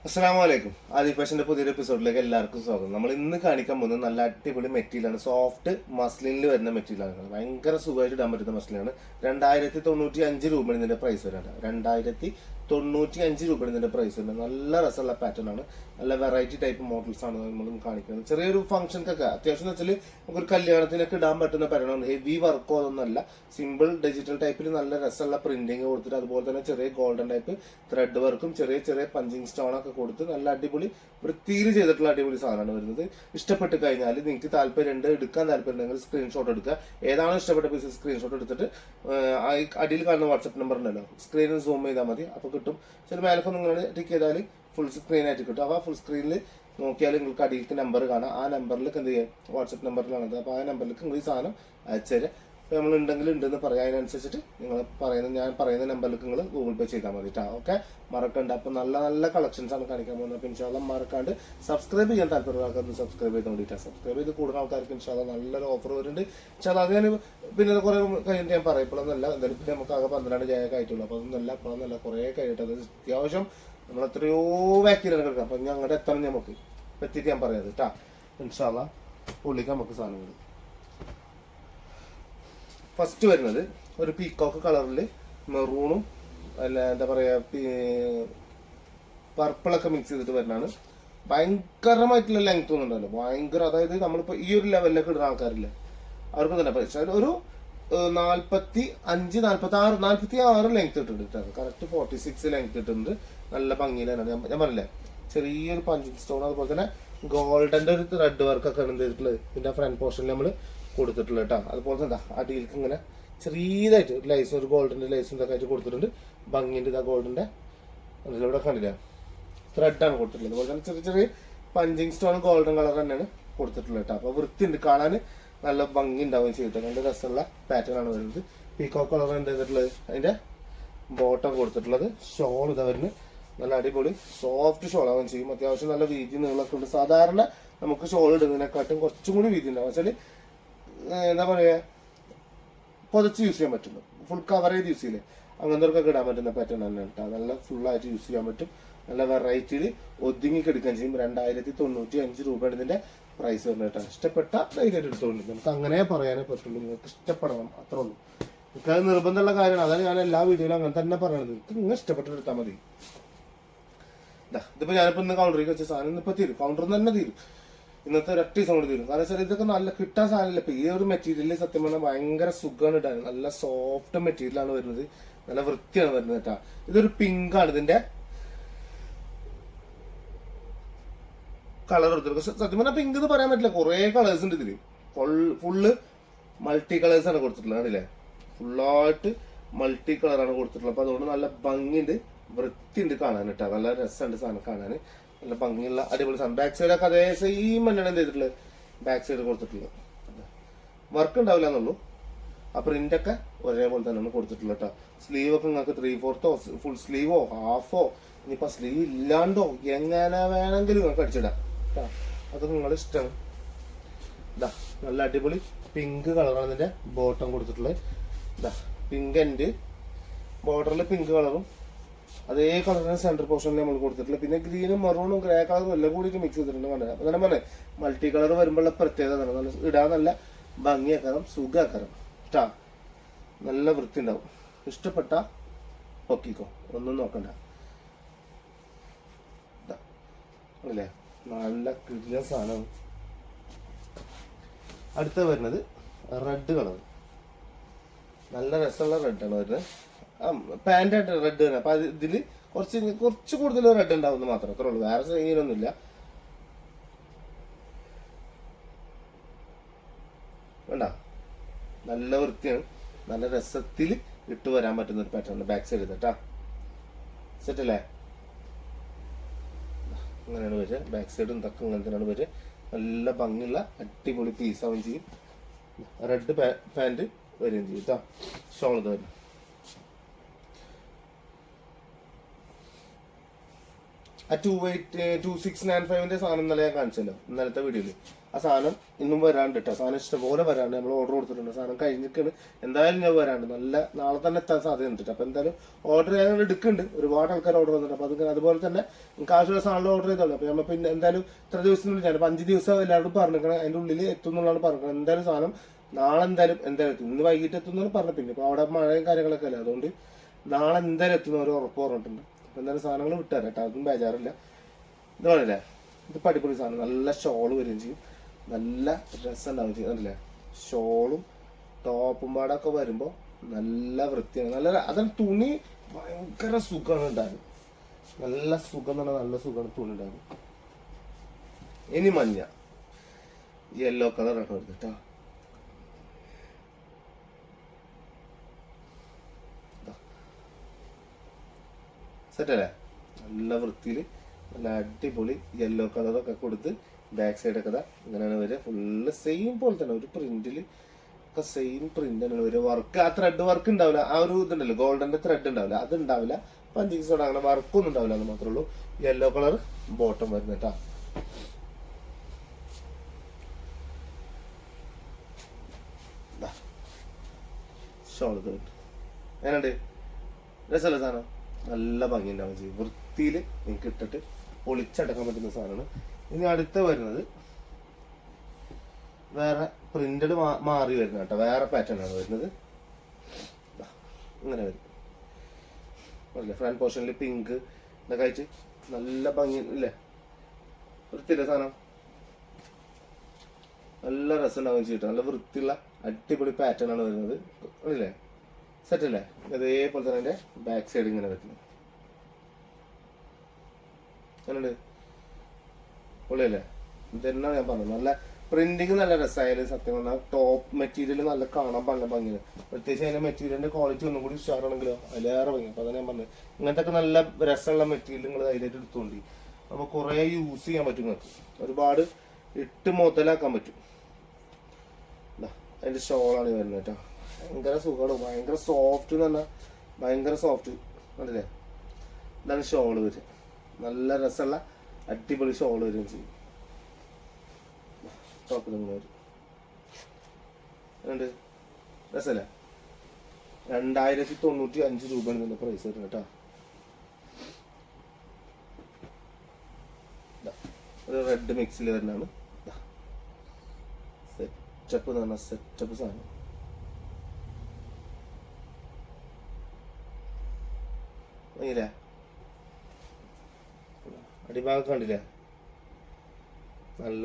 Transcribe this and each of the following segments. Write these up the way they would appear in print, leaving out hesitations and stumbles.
അസ്സലാമലൈക്കും. ആദിൽ ഫാഷന്റെ പുതിയൊരു എപ്പിസോഡിലേക്ക് എല്ലാവർക്കും സ്വാഗതം. നമ്മൾ ഇന്ന് കാണിക്കാൻ പോകുന്നത് നല്ല അടിപൊളി മെറ്റീരിയലാണ്. സോഫ്റ്റ് മസ്ലിനിൽ വരുന്ന മെറ്റീരിയലാണ്. ഭയങ്കര സുഖമായിട്ട് ഇടാൻ പറ്റുന്ന മസ്ലിനാണ്. 2095 രൂപയാണ് ഇതിന്റെ പ്രൈസ് വരുന്നത്. 2095 രൂപയാണ് ഇതിന്റെ പ്രൈസ് വരുന്നത്. നല്ല രസമുള്ള പാറ്റേൺ ആണ്. നല്ല വെറൈറ്റി ടൈപ്പ് മോഡൽസ് ആണ് നമ്മൾ കാണിക്കുന്നത്. ചെറിയൊരു ഫംഗ്ഷൻക്കൊക്കെ അത്യാവശ്യം എന്ന് വെച്ചാൽ നമുക്കൊരു കല്യാണത്തിനൊക്കെ ഇടാൻ പറ്റുന്ന പാറ്റേൺ ആണ്. ഹെവി വർക്കോ അതൊന്നല്ല. സിമ്പിൾ ഡിജിറ്റൽ ടൈപ്പിൽ നല്ല രസമുള്ള പ്രിന്റിങ് കൊടുത്തിട്ട് അതുപോലെ തന്നെ ചെറിയ ഗോൾഡൻ ടൈപ്പ് ത്രെഡ് വർക്കും ചെറിയ ചെറിയ പഞ്ചിങ് സ്റ്റോൺ ഒക്കെ കൊടുത്ത് നല്ല അടിപൊളി വൃത്തിയിൽ ചെയ്തിട്ടുള്ള അടിപൊളി സാധനമാണ് വരുന്നത്. ഇഷ്ടപ്പെട്ട് കഴിഞ്ഞാൽ നിങ്ങൾക്ക് താല്പര്യമുണ്ട്, എടുക്കാൻ താല്പര്യമുണ്ടെങ്കിൽ സ്ക്രീൻഷോട്ട് എടുക്കുക. ഏതാണോ ഇഷ്ടപ്പെട്ട പീസ് സ്ക്രീൻഷോട്ട് എടുത്തിട്ട് അടിയിൽ കാണുന്ന വാട്സപ്പ് നമ്പർ ഉണ്ടല്ലോ, സ്ക്രീനിൽ സൂം ചെയ്താൽ മതി. അപ്പോൾ കിട്ടും. ചില മേലൊക്കെ നിങ്ങൾ ടിക്ക് ചെയ്താൽ ഫുൾ സ്ക്രീൻ ആയിട്ട് കിട്ടും. അപ്പോൾ ഫുൾ സ്ക്രീനിൽ നോക്കിയാൽ നിങ്ങൾക്ക് അടിയിലേക്ക് നമ്പർ കാണാം. ആ നമ്പറിലേക്ക് എന്ത് ചെയ്യാം, വാട്സപ്പ് നമ്പറിലാണത്. അപ്പോൾ ആ നമ്പറിലേക്ക് നിങ്ങൾ ഈ സാധനം അയച്ചുതരാം. ഇപ്പോൾ നമ്മൾ ഉണ്ടെന്ന് പറയാം. അതിനനുസരിച്ചിട്ട് ഞാൻ പറയുന്ന നമ്പറിലേക്ക് നിങ്ങൾ ഗൂഗിൾ പേ ചെയ്താൽ മതി കേട്ടോ. ഓക്കെ, മറക്കണ്ട. അപ്പോൾ നല്ല നല്ല കളക്ഷൻസ് ആണ് കാണിക്കാൻ പോകുന്നത്. അപ്പോൾ ഇൻഷാല്ല മറക്കാണ്ട് സബ്സ്ക്രൈബ് ചെയ്യാൻ താല്പര്യമുള്ള ആൾക്കാർക്ക് സബ്സ്ക്രൈബ് ചെയ്ത് വേണ്ടിയിട്ടാണ്. സബ്സ്ക്രൈബ് ചെയ്ത് കൂടുതൽ ആൾക്കാർക്ക് ഇൻഷാല്ല നല്ലൊരു ഓഫർ വരുന്നുണ്ട്. ഇൻഷാല്ല അത് ഞാൻ പിന്നെ കുറേ കഴിഞ്ഞിട്ട് ഞാൻ പറയും. ഇപ്പോഴൊന്നല്ല, എന്തായാലും പിന്നെ നമുക്ക് ആകെ 12 ജയൊക്കെ ആയിട്ടുള്ളൂ. അപ്പോൾ അതൊന്നല്ല, ഇപ്പോഴൊന്നല്ല, കുറേ കഴിഞ്ഞിട്ട് അത് അത്യാവശ്യം നമ്മൾ എത്രയോ വാക്കിലാണ് കിടക്കുക. അപ്പം ഞങ്ങളുടെ എത്തണം നമുക്ക് എത്തിയിട്ട് ഞാൻ പറയാം കേട്ടാ. ഇൻഷാല്ല ഉള്ളിക്ക് നമുക്ക് സാധനങ്ങൾ. ഫസ്റ്റ് വരുന്നത് ഒരു പീക്കോക്ക് കളറിൽ മെറൂണും അല്ല എന്താ പറയാ പർപ്പിളൊക്കെ മിക്സ് ചെയ്തിട്ട് വരുന്നതാണ്. ഭയങ്കരമായിട്ടുള്ള ലെങ്ത് ഒന്നുണ്ടല്ലോ, ഭയങ്കര. അതായത് നമ്മളിപ്പോൾ ഈ ഒരു ലെവലിലേക്ക് ഇടുന്ന ആൾക്കാരില്ലേ, അവർക്ക് തന്നെ പക്ഷേ ഒരു 45, 46 ലെങ്ത് ഇട്ടിട്ടുണ്ട്. കറക്റ്റ് 46 ലെങ്ത് ഇട്ടിട്ടുണ്ട്. നല്ല ഭംഗിയിലാണ്. ഞാൻ പറഞ്ഞില്ലേ, ചെറിയൊരു പഞ്ചിങ് സ്റ്റോൺ അതുപോലെ തന്നെ ഗോൾഡന്റെ ഒരു ത്രെഡ് വർക്കൊക്കെ എന്ത് ചെയ്തിട്ടുള്ളത് ഇതിന്റെ ഫ്രണ്ട് പോർഷനിൽ നമ്മൾ കൊടുത്തിട്ടുള്ളത് കേട്ടോ. അതുപോലെ തന്നെ അടിയിലേക്ക് ഇങ്ങനെ ചെറിയതായിട്ട് ഒരു ലൈസും ഒരു ഗോൾഡിന്റെ ലൈസും ഇതൊക്കെ ആയിട്ട് കൊടുത്തിട്ടുണ്ട്. ഭംഗിന്റെ ഇതാ ഗോൾഡിന്റെ ഇവിടെ കണ്ടില്ല, ത്രെഡാണ് കൊടുത്തിട്ടുള്ളത്. അതുപോലെ തന്നെ ചെറിയ ചെറിയ പഞ്ചിങ് സ്റ്റോൺ ഗോൾഡൻ കളർ തന്നെയാണ് കൊടുത്തിട്ടുള്ളത് കേട്ടോ. അപ്പോൾ വൃത്തിയുണ്ട്, കാണാൻ നല്ല ഭംഗി ഉണ്ടാവുകയും ചെയ്തിട്ട് നല്ല രസമുള്ള പാറ്റേൺ ആണ് വരുന്നത്. പീക്കോക്ക് കളർ എന്ത് ചെയ്തിട്ടുള്ളത്, അതിന്റെ ബോട്ടം കൊടുത്തിട്ടുള്ളത്. ഷോൾ ഇതാ വരുന്നത്. നല്ല അടിപൊളി സോഫ്റ്റ് ഷോൾ ആവുകയും ചെയ്യും. അത്യാവശ്യം നല്ല വീതി നീളമൊക്കെ ഉണ്ട്. സാധാരണ നമുക്ക് ഷോൾ ഇടുന്നതിനെക്കാട്ടും കുറച്ചും കൂടി വീതി ഉണ്ടാവും. വെച്ചാൽ എന്താ പറയുക, പുതച്ച് യൂസ് ചെയ്യാൻ പറ്റുന്നു. ഫുൾ കവർ ചെയ്ത് യൂസ് ചെയ്യില്ലേ, അങ്ങനത്തെ ഇടാൻ പറ്റുന്ന പാറ്റേൺ തന്നെ കേട്ടോ. നല്ല ഫുള്ളായിട്ട് യൂസ് ചെയ്യാൻ പറ്റും. നല്ല വെറൈറ്റിയിൽ ഒതുങ്ങിക്കെടുക്കാൻ ചെയ്യും. 2095 രൂപയാണ് ഇതിന്റെ പ്രൈസ് വരുന്നത് കേട്ടോ. ഇഷ്ടപ്പെട്ട ധൈര്യമായിട്ട് എടുത്തോണ്ട് നമുക്ക് അങ്ങനെ പറയാനേ പറ്റുള്ളൂ. നിങ്ങൾക്ക് ഇഷ്ടപ്പെടണം, അത്രേ ഉള്ളൂ. എനിക്ക് അത് നിർബന്ധമുള്ള കാര്യമാണ്. അതാണ് ഞാൻ എല്ലാ വീഡിയോയിലും അങ്ങനെ തന്നെ പറയണത്. നിങ്ങൾക്ക് നിങ്ങൾ ഇഷ്ടപ്പെട്ടിട്ട് എടുത്താൽ മതി. ഇതിപ്പോ ഞാനിപ്പോ ഇന്ന് കൗണ്ടറിലേക്ക് വെച്ച സാധനം ഇന്നിപ്പോ തീരും. കൗണ്ടറിൽ തന്നെ തീരും. ഇന്നത്തെ ഒരൊറ്റ ദിവസം കൊണ്ട് തീരും. കാരണം വെച്ചാൽ ഇതൊക്കെ നല്ല കിട്ടാൻ സാധനമില്ല. ഇപ്പൊ ഈ ഒരു മെറ്റീരിയൽ സത്യം പറഞ്ഞാൽ ഭയങ്കര സുഖമാണ് ഇടാൻ. നല്ല സോഫ്റ്റ് മെറ്റീരിയലാണ് വരുന്നത്. നല്ല വൃത്തിയാണ് വരുന്നത് കേട്ടാ. ഇതൊരു പിങ്ക് ആണ് ഇതിന്റെ കളർ എടുത്തിട്ട്. സത്യം പറഞ്ഞാൽ പിങ്ക് എന്ന് പറയാൻ പറ്റില്ല, കുറെ കളേഴ്സ് ഉണ്ട് ഇതില്. ഫുള്ള് മൾട്ടി കളേഴ്സ് ആണ് കൊടുത്തിട്ടുള്ളത്. കണ്ടില്ലേ, ഫുള്ളായിട്ട് മൾട്ടി കളറാണ് കൊടുത്തിട്ടുള്ളത്. അപ്പൊ അതുകൊണ്ട് നല്ല ഭംഗിയുണ്ട്, വൃത്തിയുണ്ട് കാണാൻ കേട്ടോ. നല്ല രസമുണ്ട് സാധനം കാണാൻ. നല്ല ഭംഗിയുള്ള അടിപൊളി സാധനം. ബാക്ക് സൈഡൊക്കെ അതേ സെയിം തന്നെയാണ് എന്ത് ചെയ്തിട്ടുള്ളത്, ബാക്ക് സൈഡ് കൊടുത്തിട്ടുള്ളത്. വർക്ക് ഉണ്ടാവില്ല എന്നുള്ളൂ. ആ പ്രിന്റൊക്കെ ഒരേപോലെ തന്നെയാണ് കൊടുത്തിട്ടുള്ളത് കേട്ടോ. സ്ലീവ് ഒക്കെ നിങ്ങൾക്ക് 3/4 ഫുൾ സ്ലീവോ ഹാഫോ ഇനിയിപ്പോൾ സ്ലീവ് ഇല്ലാണ്ടോ എങ്ങനെ വേണമെങ്കിലും നിങ്ങൾക്ക് അടിച്ചിടാം കേട്ടോ. അതൊക്കെ നിങ്ങളുടെ ഇഷ്ടമാണ്. ഇതാ നല്ല അടിപൊളി പിങ്ക് കളറാണ് ഇതിന്റെ ബോട്ടം കൊടുത്തിട്ടുള്ളത്. ഇതാ പിങ്ക് ആൻഡ് ബോർഡറിൽ പിങ്ക് കളറും അതേ കളറിന് സെന്റർ പോർഷനിൽ നമ്മൾ കൊടുത്തിട്ടില്ല. പിന്നെ ഗ്രീനും മെറൂണും ഗ്രേ കളറും എല്ലാം കൂടിയിട്ട് മിക്സ് ചെയ്തിട്ടുണ്ട്. കണ്ടത് അപ്പൊ തന്നെ പറഞ്ഞേ, മൾട്ടി കളർ വരുമ്പോഴുള്ള പ്രത്യേകത നല്ല ഇടാൻ നല്ല ഭംഗിയാക്കാരം, സുഖാക്കാരം കേട്ടാ. നല്ല വൃത്തി ഉണ്ടാവും. ഇഷ്ടപ്പെട്ട പൊക്കിക്കോ, ഒന്നും നോക്കണ്ട. അല്ലേ, നല്ല കിടിലൻ സാധനമാണ്. അടുത്ത വരുന്നത് റെഡ് കളർ. നല്ല രസമുള്ള റെഡാണ് വരുന്നത്. പാൻറ്റായിട്ട് റെഡ് തന്നെ. അപ്പൊ ഇതില് കുറച്ച് കൂടുതൽ റെഡ് ഉണ്ടാവുന്ന മാത്രം, അത്രേ ഉള്ളൂ. വേറെ സീനൊന്നുമില്ല. വേണ്ട, നല്ല വൃത്തിയാണ്. നല്ല രസത്തിൽ ഇട്ട് വരാൻ പറ്റുന്ന ഒരു പാറ്റേൺ. ബാക്ക് സൈഡ് കേട്ടാ. സെറ്റ് അല്ലേ, അങ്ങനെയാണ് വരിക. ബാക്ക് സൈഡും ഇതൊക്കെ ഇങ്ങനെ തന്നെയാണ് വരിക. നല്ല ഭംഗിയുള്ള അടിപൊളി പീസാവുകയും ചെയ്യും. റെഡ് പാൻറ് വരികയും ചെയ്യും കേട്ടോ. ഷോൾ ഇത് വരും. ആ 2695 സാധനം ഇന്നലെ ഞാൻ കാണിച്ചല്ലോ, ഇന്നലത്തെ വീഡിയോയില്. ആ സാധനം ഇന്നും വരാണ്ട് കേട്ടോ. സാധനം ഇഷ്ടംപോലെ വരാണ്ട്, നമ്മൾ ഓർഡർ കൊടുത്തിട്ടുണ്ട്. സാധനം കഴിഞ്ഞിട്ടാണ്, എന്തായാലും ഞാൻ വരാണ്ട്, നല്ല നാളെ തന്നെ എത്താൻ സാധ്യത ഉണ്ട്. അപ്പൊ എന്തായാലും ഓർഡർ ചെയ്യാൻ എടുക്കുന്നുണ്ട്, ഒരുപാട് ആൾക്കാർ ഓർഡർ വന്നിട്ട്. അപ്പൊ അത് അതുപോലെ തന്നെ നിങ്ങൾക്ക് ആവശ്യമുള്ള സാധനം ഓർഡർ ചെയ്തോളൂ. അപ്പൊ നമ്മൾ പിന്നെ എന്തായാലും ഇത്ര ദിവസത്തിനുള്ളിൽ, ഞാൻ 5 ദിവസം എല്ലാവരും പറഞ്ഞിരിക്കണം, അതിന്റെ ഉള്ളിൽ എത്തും എന്നുള്ളതാണ് പറഞ്ഞത്. എന്തായാലും സാധനം നാളെ എന്തായാലും എത്തും. ഇന്ന് വൈകിട്ട് എത്തുന്നതാണ് പറഞ്ഞത്. പിന്നെ ഇപ്പൊ അവിടെ മഴയും കാര്യങ്ങളൊക്കെ അല്ലേ, അതുകൊണ്ട് നാളെ എന്തായാലും എത്തുന്ന ഒരു ഉറപ്പ് പറഞ്ഞിട്ടുണ്ട്. അപ്പൊ എന്തായാലും സാധനങ്ങൾ വിട്ടുതരാം കേട്ടോ, അതൊന്നും ബേജാറില്ല. ഇത് വേണല്ലേ, ഇത് പടിപൊളി സാധനം, നല്ല ഷോള് വരികയും ചെയ്യും, നല്ല രസം ഉണ്ടാവും ചെയ്യും. കണ്ടില്ലേ, ഷോളും ടോപ്പും പാടൊക്കെ വരുമ്പോൾ നല്ല വൃത്തിയാണ്, നല്ല അതാണ്. തുണി ഭയങ്കര സുഖമാണ് ഉണ്ടാകും, നല്ല സുഖം എന്ന് പറഞ്ഞാൽ നല്ല സുഖമാണ് തുണി ഉണ്ടാകും. ഇനി മഞ്ഞ യെല്ലോ കളറാണ് വരുന്നത് കേട്ടോ. സെറ്റല്ലേ, നല്ല വൃത്തിയിൽ നല്ല അടിപൊളി യെല്ലോ കളറൊക്കെ കൊടുത്ത് ബാക്ക് സൈഡൊക്കെ ഇതാ ഇങ്ങനെയാണ് വരിക. ഫുള്ള് സെയിം പോലെ തന്നെ, ഒരു പ്രിന്റിൽ ഒക്കെ സെയിം പ്രിന്റ് ആണ് വരിക. വർക്ക് ആ ത്രെഡ് വർക്ക് ഉണ്ടാവില്ല, ആ ഒരു ഇതുണ്ടല്ലോ ഗോൾഡന്റെ ത്രെഡ് ഉണ്ടാവില്ല, അത് ഉണ്ടാവില്ല. പഞ്ചിങ് സോഡ അങ്ങനെ വർക്കൊന്നും ഉണ്ടാവില്ല, എന്ന് മാത്രമേ ഉള്ളൂ. യെല്ലോ കളർ ബോട്ടം വരുന്നത് കേട്ടോ. ഷോൾ എങ്ങനെയുണ്ട്, രസമല്ല സാധനം, നല്ല ഭംഗി ഉണ്ടാവും ചെയ്യും. വൃത്തിയിൽ നിങ്ങൾക്ക് ഇട്ടിട്ട് പൊളിച്ചടക്കാൻ പറ്റുന്ന സാധനമാണ്. ഇനി അടുത്ത വരുന്നത് വേറെ പ്രിന്റഡ് മാറി വരുന്ന കേട്ടോ, വേറെ പാറ്റേൺ ആണ് വരുന്നത്. ഇങ്ങനെ വരും അല്ലേ, ഫ്രണ്ട് പോർഷനിൽ പിങ്ക് ഇതൊക്കെ അയച്ച് നല്ല ഭംഗി ഇല്ലേ, വൃത്തിയില്ല സാധനം, നല്ല രസം ഉണ്ടാവും ചെയ്തിട്ട്. നല്ല വൃത്തിയുള്ള അടിപൊളി പാറ്റേൺ ആണ് വരുന്നത്, അല്ലേ സെറ്റ് അല്ലേ. അതേപോലെ തന്നെ അതിന്റെ ബാക്ക് സൈഡ് ഇങ്ങനെ വരുന്നത്, അങ്ങനെയുണ്ട്, പൊളിയല്ലേ. ഇതെന്നാണ് ഞാൻ പറഞ്ഞത്, നല്ല പ്രിന്റിങ് നല്ല രസമായാലും സത്യം പറഞ്ഞാൽ ടോപ്പ് മെറ്റീരിയൽ നല്ല കാണാൻ നല്ല ഭംഗിയാണ്. പ്രത്യേകിച്ച് അതിന്റെ മെറ്റീരിയലിന്റെ ക്വാളിറ്റി ഒന്നും കൂടി ഉഷാറാണെങ്കിലോ അതിലേറെ ഭംഗി. അപ്പൊ അതാണ് ഞാൻ പറഞ്ഞത്, ഇങ്ങനത്തെ ഒക്കെ നല്ല രസമുള്ള മെറ്റീരിയൽ നിങ്ങൾ അതിലായിട്ട് എടുത്തുകൊണ്ട് നമുക്ക് കുറെ യൂസ് ചെയ്യാൻ പറ്റും, നിങ്ങൾക്ക് ഒരുപാട് ഇട്ട് മുതലാക്കാൻ പറ്റും. അതിന്റെ ഷോളാണ് വരുന്നത് കേട്ടോ, ഭയങ്കര സുഖമാണ്, ഭയങ്കര സോഫ്റ്റ് എന്ന് പറഞ്ഞാൽ ഭയങ്കര സോഫ്റ്റ് കണ്ടില്ലേ. ഇതാണ് ഷോള് വരിക, നല്ല രസമുള്ള അടിപൊളി ഷോള് വരികയും ചെയ്യും. ടോപ്പിൽ ഇങ്ങനെ വരും, അതുകൊണ്ട് രസമല്ല. 2095 രൂപയാണ് ഇതിന്റെ പ്രൈസ് വരുന്നത് കേട്ടോ. ഒരു റെഡ് മിക്സിൽ വരുന്നതാണ്. സെറ്റപ്പ് എന്ന് പറഞ്ഞാൽ സെറ്റപ്പ് സാധനം. ഭംഗിയില്ലേ, അടിഭാഗം കണ്ടില്ലേ, നല്ല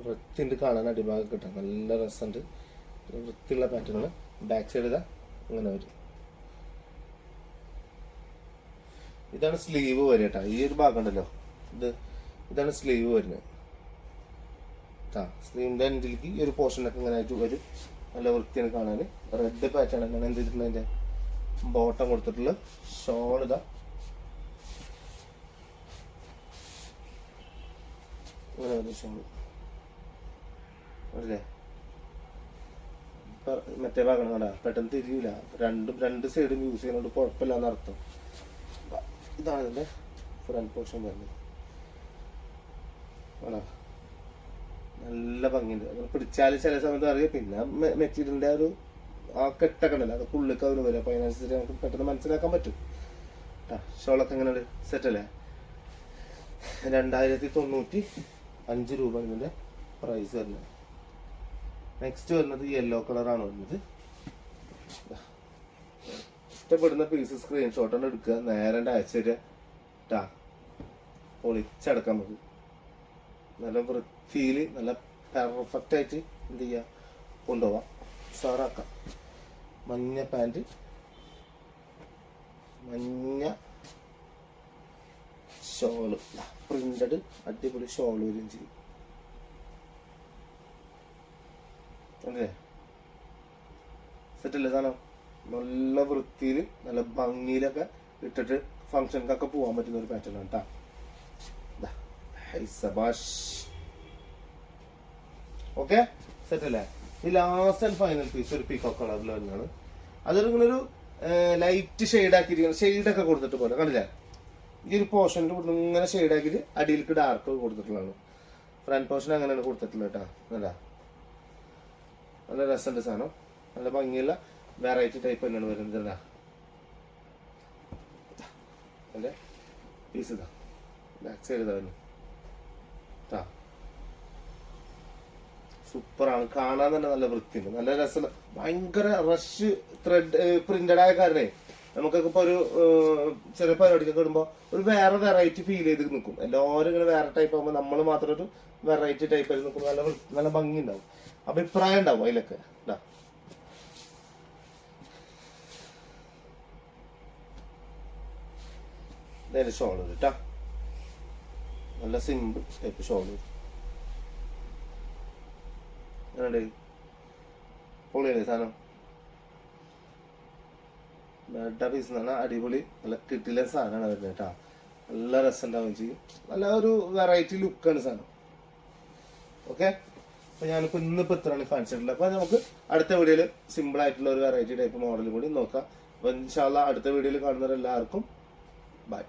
വൃത്തിയുണ്ട് കാണാൻ. അടിഭാഗം കിട്ടാൻ നല്ല രസമുണ്ട്, വൃത്തിയുള്ള പാറ്റേൺ. ബാക്ക് സൈഡ് ഇതാ ഇങ്ങനെ വരും. ഇതാണ് സ്ലീവ് വരിക കേട്ടോ, ഈ ഒരു ഭാഗം ഉണ്ടല്ലോ, ഇതാണ് സ്ലീവ് വരുന്നത്. സ്ലീവിന്റെ എൻഡിലേക്ക് ഈ ഒരു പോർഷനൊക്കെ ഇങ്ങനെ ആയിട്ട് വരും, നല്ല വൃത്തിയാണ് കാണാൻ. റെഡ് പാറ്റേൺ അങ്ങനെ എന്ത് ചെയ്തിട്ടുള്ള അതിന്റെ ബോട്ടം കൊടുത്തിട്ടുള്ള ഷോൾ ഇതാ ഇങ്ങനെ വരും ഷോൾ അല്ലേ. മറ്റേ ഭാഗം കണ്ടാ പെട്ടെന്ന് തിരിയൂല, രണ്ട് സൈഡും യൂസ് ചെയ്യുന്നതുകൊണ്ട് കുഴപ്പമില്ല എന്നർത്ഥം. ഇതാണ് ഇതിന്റെ ഫ്രണ്ട് പോർഷൻ വരുന്നത്. ആണോ, നല്ല ഭംഗിയുണ്ട്. അങ്ങനെ പിടിച്ചാൽ ചില സമയത്ത് അറിയാം. പിന്നെ മെറ്റീരിയലിന്റെ ഒരു ആ കെട്ടൊക്കെ ഉണ്ടല്ലോ, അത് ഉള്ളിലേക്ക് അവന് വരും. അപ്പൊ അതിനനുസരിച്ച് നമുക്ക് പെട്ടെന്ന് മനസ്സിലാക്കാൻ പറ്റും. ഷോളൊക്കെ എങ്ങനെയുണ്ട്, സെറ്റ് അല്ലേ. 2095 രൂപ ഇതിന്റെ പ്രൈസ് വരുന്നത്. നെക്സ്റ്റ് വരുന്നത് യെല്ലോ കളറാണ് വരുന്നത്. ഇഷ്ടപ്പെടുന്ന പീസ് സ്ക്രീൻഷോട്ടാണ് എടുക്കുക, നേരെ അയച്ചു തരിക ട്ടാ, പൊളിച്ചടക്കാൻ മതി. നല്ല വൃത്തിയിൽ നല്ല പെർഫെക്റ്റ് ആയിട്ട് എന്ത് ചെയ്യുക, കൊണ്ടുപോവാം, ഉഷാറാക്കാം. മഞ്ഞ പാൻറ്, മഞ്ഞ ഷോള്, പ്രിന്റഡ് അടിപൊളി ഷോള് വരികയും ചെയ്യും. അല്ലേ, സെറ്റല്ലേ സാധനം. നല്ല വൃത്തിയിൽ നല്ല ഭംഗിയിലൊക്കെ ഇട്ടിട്ട് ഫംഗ്ഷൻക്കൊക്കെ പോകാൻ പറ്റുന്ന ഒരു പാറ്റേൺ ആണ് കേട്ടോ. ഓക്കെ, സെറ്റ് അല്ലേ. ഈ ലാസ്റ്റ് ആൻഡ് ഫൈനൽ പീസ് ഒരു പീകോക്ക് കളറിൽ വരുന്നതാണ്. അതൊരു ഇങ്ങനെ ഒരു ലൈറ്റ് ഷെയ്ഡ് ആക്കിയിരിക്കുന്നത്, ഷെയ്ഡൊക്കെ കൊടുത്തിട്ട് പോലെ കണ്ടില്ലേ. ഈ ഒരു പോർഷൻ്റെ ഇങ്ങനെ ഷെയ്ഡാക്കിയിട്ട് അടിയിലേക്ക് ഡാർക്ക് കൊടുത്തിട്ടുള്ളതാണ്. ഫ്രണ്ട് പോർഷൻ അങ്ങനെയാണ് കൊടുത്തിട്ടുള്ളത് കേട്ടോ. അല്ല നല്ല രസമുണ്ട് സാധനം, നല്ല ഭംഗിയുള്ള വെറൈറ്റി ടൈപ്പ് തന്നെയാണ് വരുന്നത്. എന്താ എൻ്റെ പീസ് ഇതാ ബാക്ക് സൈഡ് ഇതാ വരുന്നു കേട്ടോ. സൂപ്പറാണ്, കാണാൻ തന്നെ നല്ല വൃത്തിയുണ്ട്, നല്ല രസമുള്ള ഭയങ്കര റഷ് ത്രെഡ് പ്രിന്റഡ് ആയ കാരണേ നമുക്കൊക്കെ ഇപ്പോൾ ഒരു ചെറിയ പരിപാടിക്കൊക്കെ ഇടുമ്പോൾ ഒരു വേറെ വെറൈറ്റി ഫീൽ ചെയ്ത് നിൽക്കും. എല്ലാവരും ഇങ്ങനെ വേറെ ടൈപ്പ് ആകുമ്പോൾ നമ്മൾ മാത്രം ഒരു വെറൈറ്റി ടൈപ്പ് ആയി നിൽക്കും, നല്ല നല്ല ഭംഗി ഉണ്ടാവും, അഭിപ്രായം ഉണ്ടാവും അതിലൊക്കെ. ഇതായാലും ഷോൾ കേട്ടോ, നല്ല സിമ്പിൾ ടൈപ്പ് ഷോൾ. പൊളിയല്ലേ സാധനം, ബെഡ പീസ് എന്ന് പറഞ്ഞാൽ അടിപൊളി നല്ല കിട്ടില്ല സാധനമാണ് വരുന്നത് കേട്ടോ. നല്ല രസം ഉണ്ടാവുകയും ചെയ്യും, നല്ല ഒരു വെറൈറ്റി ലുക്കാണ് സാധനം. ഓക്കെ, അപ്പോൾ ഞാനിപ്പോൾ ഇന്നിപ്പോൾ ഇത്രയാണ് കാണിച്ചിട്ടുള്ളത്. അപ്പോൾ നമുക്ക് അടുത്ത വീഡിയോയിൽ സിമ്പിൾ ആയിട്ടുള്ള ഒരു വെറൈറ്റി ടൈപ്പ് മോഡൽ കൂടി നോക്കാം. അപ്പോൾ ഇൻഷാ അല്ലാഹ് അടുത്ത വീഡിയോയിൽ കാണുന്നവരെല്ലാവർക്കും ബൈ.